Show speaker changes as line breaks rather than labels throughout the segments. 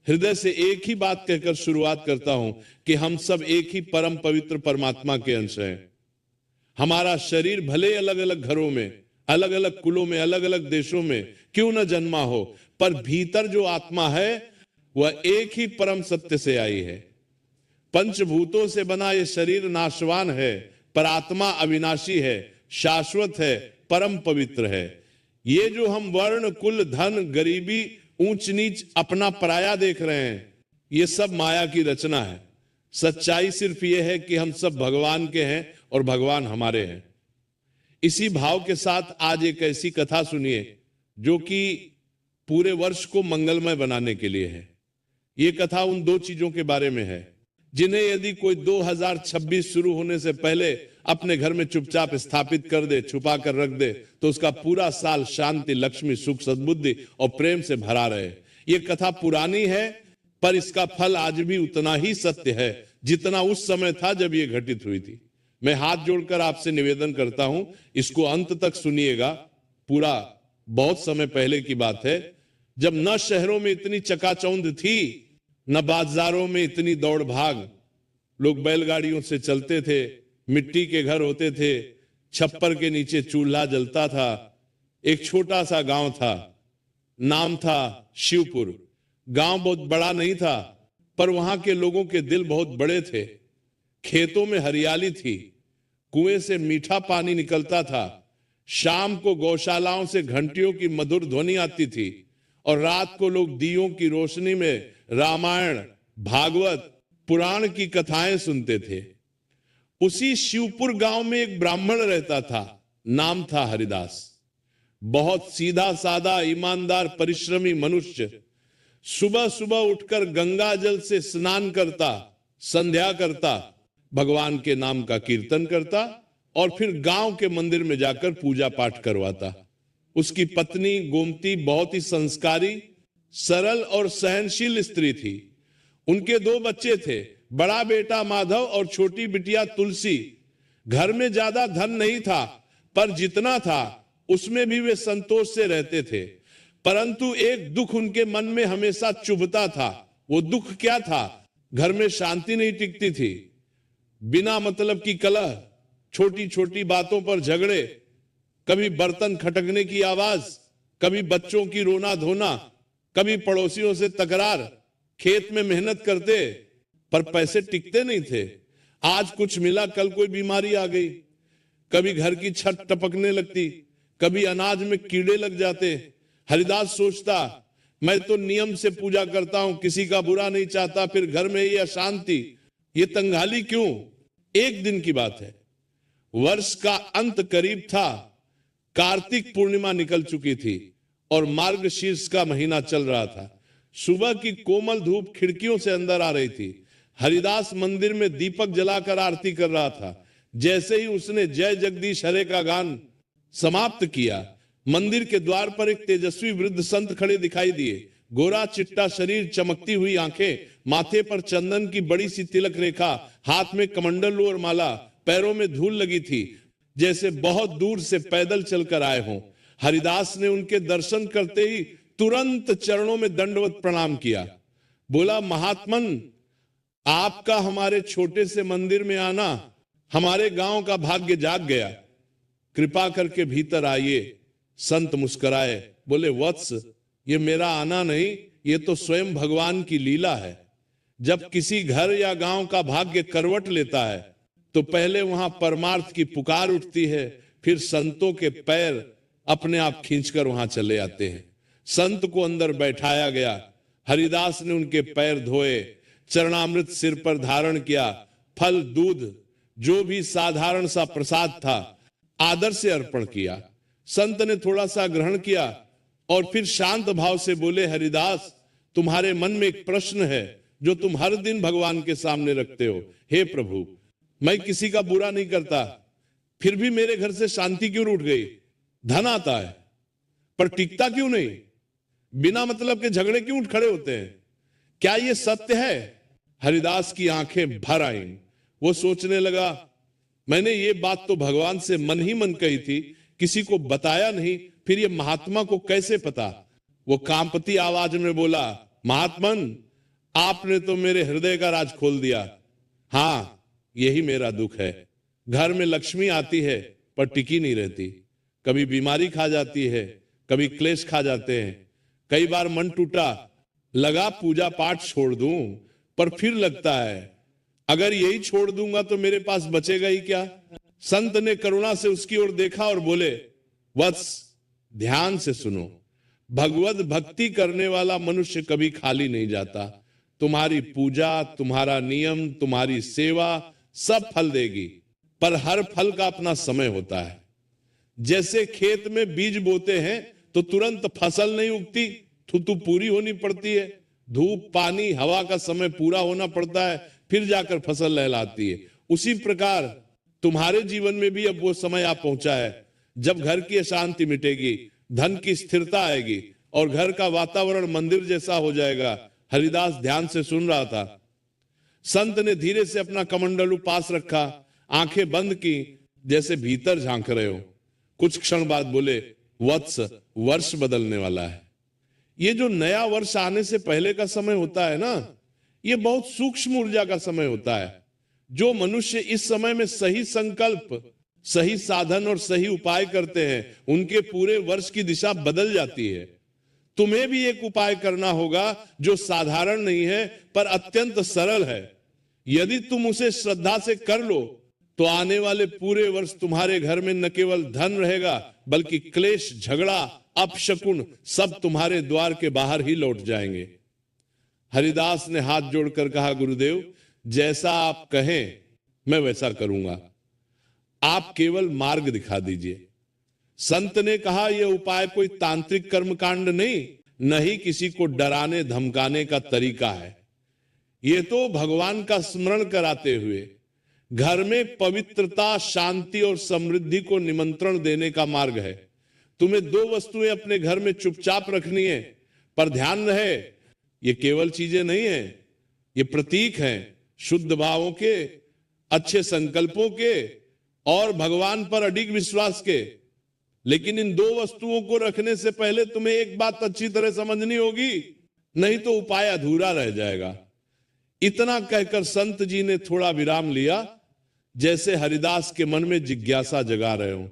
हृदय से एक ही बात कहकर शुरुआत करता हूं कि हम सब एक ही परम पवित्र परमात्मा के अंश हैं। हमारा शरीर भले अलग अलग घरों में, अलग अलग कुलों में, अलग अलग देशों में क्यों न जन्मा हो, पर भीतर जो आत्मा है वह एक ही परम सत्य से आई है। पंचभूतों से बना यह शरीर नाशवान है, पर आत्मा अविनाशी है, शाश्वत है, परम पवित्र है। ये जो हम वर्ण, कुल, धन, गरीबी, ऊंच नीच, अपना पराया देख रहे हैं, ये सब माया की रचना है। सच्चाई सिर्फ ये है कि हम सब भगवान के हैं और भगवान हमारे हैं। इसी भाव के साथ आज एक ऐसी कथा सुनिए जो कि पूरे वर्ष को मंगलमय बनाने के लिए है। ये कथा उन दो चीजों के बारे में है जिन्हें यदि कोई 2026 शुरू होने से पहले अपने घर में चुपचाप स्थापित कर दे, छुपा कर रख दे, तो उसका पूरा साल शांति, लक्ष्मी, सुख, सद्बुद्धि और प्रेम से भरा रहे। ये कथा पुरानी है, पर इसका फल आज भी उतना ही सत्य है जितना उस समय था जब ये घटित हुई थी। मैं हाथ जोड़कर आपसे निवेदन करता हूं, इसको अंत तक सुनिएगा। पूरा बहुत समय पहले की बात है, जब न शहरों में इतनी चकाचौंध थी, न बाजारों में इतनी दौड़ भाग। लोग बैलगाड़ियों से चलते थे, मिट्टी के घर होते थे, छप्पर के नीचे चूल्हा जलता था। एक छोटा सा गांव था, नाम था शिवपुर। गांव बहुत बड़ा नहीं था, पर वहां के लोगों के दिल बहुत बड़े थे। खेतों में हरियाली थी, कुएं से मीठा पानी निकलता था। शाम को गौशालाओं से घंटियों की मधुर ध्वनि आती थी और रात को लोग दियों की रोशनी में रामायण, भागवत, पुराण की कथाएं सुनते थे। उसी शिवपुर गांव में एक ब्राह्मण रहता था, नाम था हरिदास। बहुत सीधा साधा, ईमानदार, परिश्रमी मनुष्य। सुबह सुबह उठकर गंगा जल से स्नान करता, संध्या करता, भगवान के नाम का कीर्तन करता और फिर गांव के मंदिर में जाकर पूजा पाठ करवाता। उसकी पत्नी गोमती बहुत ही संस्कारी, सरल और सहनशील स्त्री थी। उनके 2 बच्चे थे, बड़ा बेटा माधव और छोटी बिटिया तुलसी। घर में ज्यादा धन नहीं था, पर जितना था उसमें भी वे संतोष से रहते थे। परंतु एक दुख उनके मन में हमेशा चुभता था। वो दुख क्या था? घर में शांति नहीं टिकती थी। बिना मतलब की कलह, छोटी छोटी बातों पर झगड़े, कभी बर्तन खटकने की आवाज, कभी बच्चों की रोना धोना, कभी पड़ोसियों से तकरार। खेत में मेहनत करते, पर पैसे टिकते नहीं थे। आज कुछ मिला, कल कोई बीमारी आ गई। कभी घर की छत टपकने लगती, कभी अनाज में कीड़े लग जाते। हरिदास सोचता, मैं तो नियम से पूजा करता हूं, किसी का बुरा नहीं चाहता, फिर घर में ये अशांति, ये तंगाली क्यों? एक दिन की बात है, वर्ष का अंत करीब था। कार्तिक पूर्णिमा निकल चुकी थी और मार्गशीर्ष का महीना चल रहा था। सुबह की कोमल धूप खिड़कियों से अंदर आ रही थी। हरिदास मंदिर में दीपक जलाकर आरती कर रहा था। जैसे ही उसने जय जगदीश हरे का गान समाप्त किया, मंदिर के द्वार पर एक तेजस्वी वृद्ध संत खड़े दिखाई दिए। गोरा चिट्टा शरीर, चमकती हुई आंखें, माथे पर चंदन की बड़ी सी तिलक रेखा, हाथ में कमंडल और माला, पैरों में धूल लगी थी, जैसे बहुत दूर से पैदल चलकर आए हों। हरिदास ने उनके दर्शन करते ही तुरंत चरणों में दंडवत प्रणाम किया। बोला, महात्मन, आपका हमारे छोटे से मंदिर में आना हमारे गांव का भाग्य जाग गया। कृपा करके भीतर आइए। संत मुस्कुराए, बोले, वत्स, ये मेरा आना नहीं, ये तो स्वयं भगवान की लीला है। जब किसी घर या गांव का भाग्य करवट लेता है तो पहले वहां परमार्थ की पुकार उठती है, फिर संतों के पैर अपने आप खींचकर वहां चले आते हैं। संत को अंदर बैठाया गया। हरिदास ने उनके पैर धोए, चरणामृत सिर पर धारण किया। फल, दूध, जो भी साधारण सा प्रसाद था, आदर से अर्पण किया। संत ने थोड़ा सा ग्रहण किया और फिर शांत भाव से बोले, हरिदास, तुम्हारे मन में एक प्रश्न है जो तुम हर दिन भगवान के सामने रखते हो। हे प्रभु, मैं किसी का बुरा नहीं करता, फिर भी मेरे घर से शांति क्यों रूठ गई? धन आता है पर टिकता क्यों नहीं? बिना मतलब के झगड़े क्यों उठ खड़े होते हैं? क्या ये सत्य है? हरिदास की आंखें भर आईं। वो सोचने लगा, मैंने ये बात तो भगवान से मन ही मन कही थी, किसी को बताया नहीं, फिर ये महात्मा को कैसे पता? वो कांपती आवाज में बोला, महात्मन, आपने तो मेरे हृदय का राज खोल दिया। हां, यही मेरा दुख है। घर में लक्ष्मी आती है पर टिकी नहीं रहती। कभी बीमारी खा जाती है, कभी क्लेश खा जाते हैं। कई बार मन टूटा, लगा पूजा पाठ छोड़ दूं, पर फिर लगता है अगर यही छोड़ दूंगा तो मेरे पास बचेगा ही क्या। संत ने करुणा से उसकी ओर देखा और बोले, वत्स, ध्यान से सुनो। भगवत भक्ति करने वाला मनुष्य कभी खाली नहीं जाता। तुम्हारी पूजा, तुम्हारा नियम, तुम्हारी सेवा सब फल देगी, पर हर फल का अपना समय होता है। जैसे खेत में बीज बोते हैं तो तुरंत फसल नहीं उगती, तो पूरी होनी पड़ती है। धूप, पानी, हवा का समय पूरा होना पड़ता है, फिर जाकर फसल लहलाती है। उसी प्रकार तुम्हारे जीवन में भी अब वो समय आ पहुंचा है जब घर की अशांति मिटेगी, धन की स्थिरता आएगी और घर का वातावरण मंदिर जैसा हो जाएगा। हरिदास ध्यान से सुन रहा था। संत ने धीरे से अपना कमंडलू पास रखा, आंखें बंद की, जैसे भीतर झांक रहे हो। कुछ क्षण बाद बोले, वत्स, वर्ष बदलने वाला है। ये जो नया वर्ष आने से पहले का समय होता है ना, ये बहुत सूक्ष्म ऊर्जा का समय होता है। जो मनुष्य इस समय में सही संकल्प, सही साधन और सही उपाय करते हैं, उनके पूरे वर्ष की दिशा बदल जाती है। तुम्हें भी एक उपाय करना होगा जो साधारण नहीं है पर अत्यंत सरल है। यदि तुम उसे श्रद्धा से कर लो तो आने वाले पूरे वर्ष तुम्हारे घर में न केवल धन रहेगा बल्कि क्लेश, झगड़ा, अपशकुन सब तुम्हारे द्वार के बाहर ही लौट जाएंगे। हरिदास ने हाथ जोड़कर कहा, गुरुदेव, जैसा आप कहें मैं वैसा करूंगा, आप केवल मार्ग दिखा दीजिए। संत ने कहा, यह उपाय कोई तांत्रिक कर्मकांड नहीं, न ही किसी को डराने धमकाने का तरीका है। यह तो भगवान का स्मरण कराते हुए घर में पवित्रता, शांति और समृद्धि को निमंत्रण देने का मार्ग है। तुम्हें 2 वस्तुएं अपने घर में चुपचाप रखनी है, पर ध्यान रहे ये केवल चीजें नहीं है, ये प्रतीक हैं शुद्ध भावों के, अच्छे संकल्पों के और भगवान पर अडिग विश्वास के। लेकिन इन 2 वस्तुओं को रखने से पहले तुम्हें एक बात अच्छी तरह समझनी होगी, नहीं तो उपाय अधूरा रह जाएगा। इतना कहकर संत जी ने थोड़ा विराम लिया, जैसे हरिदास के मन में जिज्ञासा जगा रहे हो।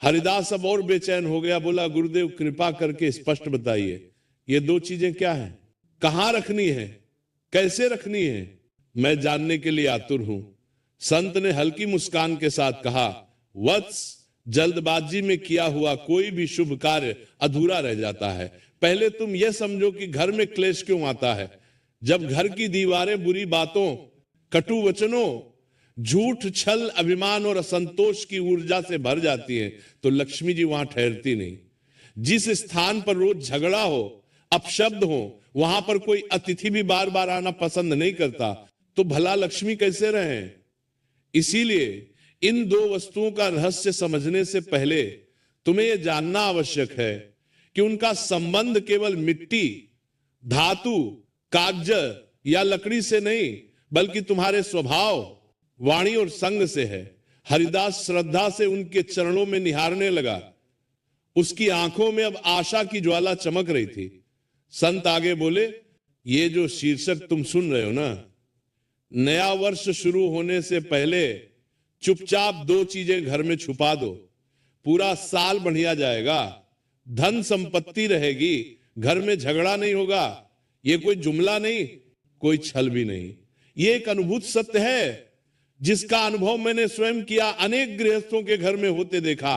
हरिदास अब और बेचैन हो गया, बोला, गुरुदेव कृपा करके स्पष्ट बताइए, ये 2 चीजें क्या हैं, कहां रखनी है, कैसे रखनी है, मैं जानने के लिए आतुर हूं। संत ने हल्की मुस्कान के साथ कहा, वत्स, जल्दबाजी में किया हुआ कोई भी शुभ कार्य अधूरा रह जाता है। पहले तुम यह समझो कि घर में क्लेश क्यों आता है। जब घर की दीवारें बुरी बातों, कटु वचनों, झूठ, छल, अभिमान और असंतोष की ऊर्जा से भर जाती है तो लक्ष्मी जी वहां ठहरती नहीं। जिस स्थान पर रोज झगड़ा हो, अपशब्द हो, वहां पर कोई अतिथि भी बार बार आना पसंद नहीं करता, तो भला लक्ष्मी कैसे रहे। इसीलिए इन 2 वस्तुओं का रहस्य समझने से पहले तुम्हें यह जानना आवश्यक है कि उनका संबंध केवल मिट्टी, धातु, कागज या लकड़ी से नहीं, बल्कि तुम्हारे स्वभाव, वाणी और संग से है। हरिदास श्रद्धा से उनके चरणों में निहारने लगा। उसकी आंखों में अब आशा की ज्वाला चमक रही थी। संत आगे बोले, ये जो शीर्षक तुम सुन रहे हो ना, नया वर्ष शुरू होने से पहले चुपचाप 2 चीजें घर में छुपा दो, पूरा साल बढ़िया जाएगा, धन संपत्ति रहेगी, घर में झगड़ा नहीं होगा। ये कोई जुमला नहीं, कोई छल भी नहीं, ये एक अनुभूत सत्य है जिसका अनुभव मैंने स्वयं किया, अनेक गृहस्थों के घर में होते देखा।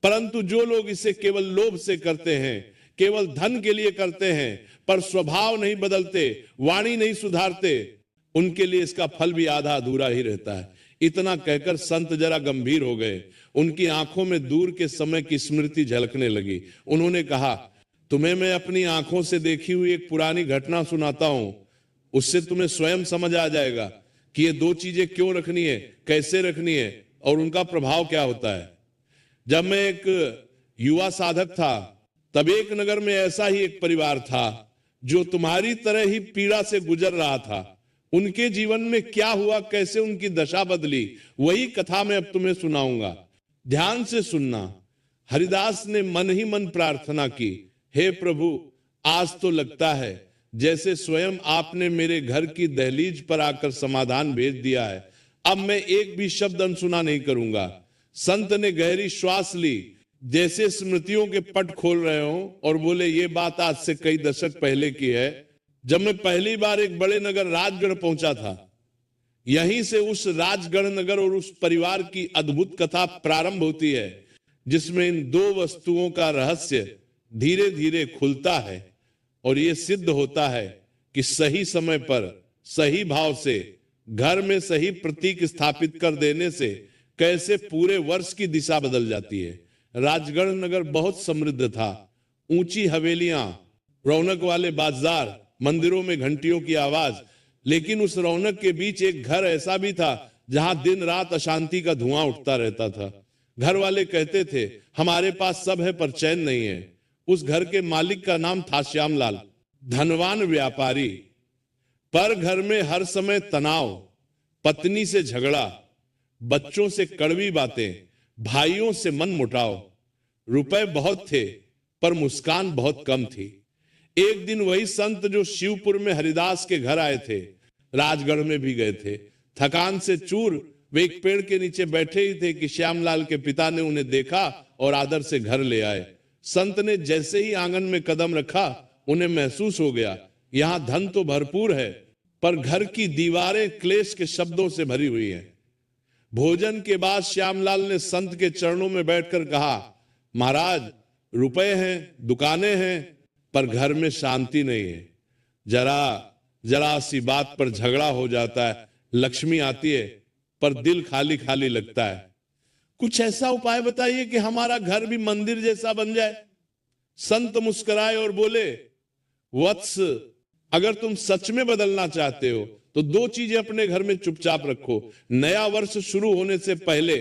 परंतु जो लोग इसे केवल लोभ से करते हैं, केवल धन के लिए करते हैं, पर स्वभाव नहीं बदलते, वाणी नहीं सुधारते, उनके लिए इसका फल भी आधा अधूरा ही रहता है। इतना कहकर संत जरा गंभीर हो गए। उनकी आंखों में दूर के समय की स्मृति झलकने लगी। उन्होंने कहा, तुम्हें मैं अपनी आंखों से देखी हुई एक पुरानी घटना सुनाता हूं, उससे तुम्हें स्वयं समझ आ जाएगा कि ये 2 चीजें क्यों रखनी है, कैसे रखनी है और उनका प्रभाव क्या होता है। जब मैं एक युवा साधक था, तब एक नगर में ऐसा ही एक परिवार था जो तुम्हारी तरह ही पीड़ा से गुजर रहा था। उनके जीवन में क्या हुआ, कैसे उनकी दशा बदली, वही कथा मैं अब तुम्हें सुनाऊंगा। ध्यान से सुनना। हरिदास ने मन ही मन प्रार्थना की, हे प्रभु, आज तो लगता है जैसे स्वयं आपने मेरे घर की दहलीज पर आकर समाधान भेज दिया है। अब मैं एक भी शब्द अनसुना नहीं करूंगा। संत ने गहरी श्वास ली, जैसे स्मृतियों के पट खोल रहे हों, और बोले, ये बात आज से कई दशक पहले की है, जब मैं पहली बार एक बड़े नगर राजगढ़ पहुंचा था। यहीं से उस राजगढ़ नगर और उस परिवार की अद्भुत कथा प्रारंभ होती है, जिसमें इन दो वस्तुओं का रहस्य धीरे धीरे खुलता है और यह सिद्ध होता है कि सही समय पर सही भाव से घर में सही प्रतीक स्थापित कर देने से कैसे पूरे वर्ष की दिशा बदल जाती है। राजगढ़ नगर बहुत समृद्ध था। ऊंची हवेलियां, रौनक वाले बाजार, मंदिरों में घंटियों की आवाज, लेकिन उस रौनक के बीच एक घर ऐसा भी था जहां दिन रात अशांति का धुआं उठता रहता था। घर वाले कहते थे, हमारे पास सब है पर चैन नहीं है। उस घर के मालिक का नाम था श्यामलाल, धनवान व्यापारी, पर घर में हर समय तनाव, पत्नी से झगड़ा, बच्चों से कड़वी बातें, भाइयों से मन मुटाव। रुपए बहुत थे पर मुस्कान बहुत कम थी। एक दिन वही संत जो शिवपुर में हरिदास के घर आए थे, राजगढ़ में भी गए थे। थकान से चूर वे एक पेड़ के नीचे बैठे ही थे कि श्यामलाल के पिता ने उन्हें देखा और आदर से घर ले आए। संत ने जैसे ही आंगन में कदम रखा, उन्हें महसूस हो गया, यहां धन तो भरपूर है पर घर की दीवारें क्लेश के शब्दों से भरी हुई हैं। भोजन के बाद श्यामलाल ने संत के चरणों में बैठकर कहा, महाराज, रुपए हैं, दुकानें हैं, पर घर में शांति नहीं है। जरा सी बात पर झगड़ा हो जाता है। लक्ष्मी आती है पर दिल खाली खाली लगता है। कुछ ऐसा उपाय बताइए कि हमारा घर भी मंदिर जैसा बन जाए। संत मुस्कुराए और बोले, वत्स, अगर तुम सच में बदलना चाहते हो तो दो चीजें अपने घर में चुपचाप रखो। नया वर्ष शुरू होने से पहले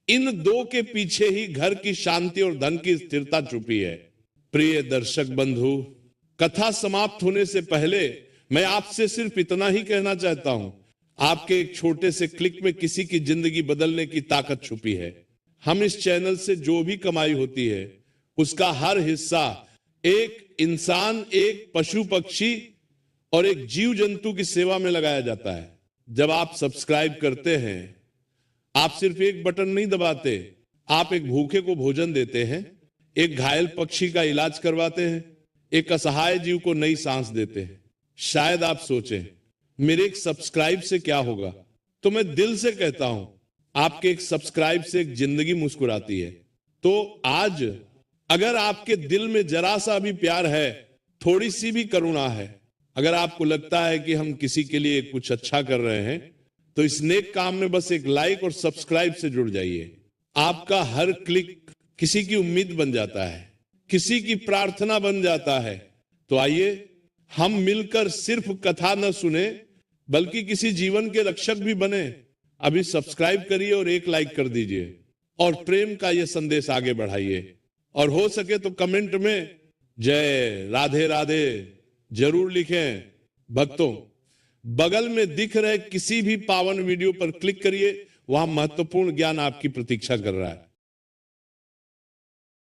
इन दो के पीछे ही घर की शांति और धन की स्थिरता छुपी है। प्रिय दर्शक बंधु, कथा समाप्त होने से पहले मैं आपसे सिर्फ इतना ही कहना चाहता हूं, आपके एक छोटे से क्लिक में किसी की जिंदगी बदलने की ताकत छुपी है। हम इस चैनल से जो भी कमाई होती है उसका हर हिस्सा एक इंसान, एक पशु पक्षी और एक जीव जंतु की सेवा में लगाया जाता है। जब आप सब्सक्राइब करते हैं, आप सिर्फ एक बटन नहीं दबाते, आप एक भूखे को भोजन देते हैं, एक घायल पक्षी का इलाज करवाते हैं, एक असहाय जीव को नई सांस देते हैं। शायद आप सोचें, मेरे एक सब्सक्राइब से क्या होगा? तो मैं दिल से कहता हूं, आपके एक सब्सक्राइब से एक जिंदगी मुस्कुराती है। तो आज अगर आपके दिल में जरा सा भी प्यार है, थोड़ी सी भी करुणा है, अगर आपको लगता है कि हम किसी के लिए कुछ अच्छा कर रहे हैं, तो इस नेक काम में बस एक लाइक और सब्सक्राइब से जुड़ जाइए। आपका हर क्लिक किसी की उम्मीद बन जाता है, किसी की प्रार्थना बन जाता है। तो आइए हम मिलकर सिर्फ कथा न सुने बल्कि किसी जीवन के रक्षक भी बने। अभी सब्सक्राइब करिए और एक लाइक कर दीजिए और प्रेम का यह संदेश आगे बढ़ाइए। और हो सके तो कमेंट में जय राधे राधे जरूर लिखें। भक्तों, बगल में दिख रहे किसी भी पावन वीडियो पर क्लिक करिए, वहां महत्वपूर्ण ज्ञान आपकी प्रतीक्षा कर रहा है।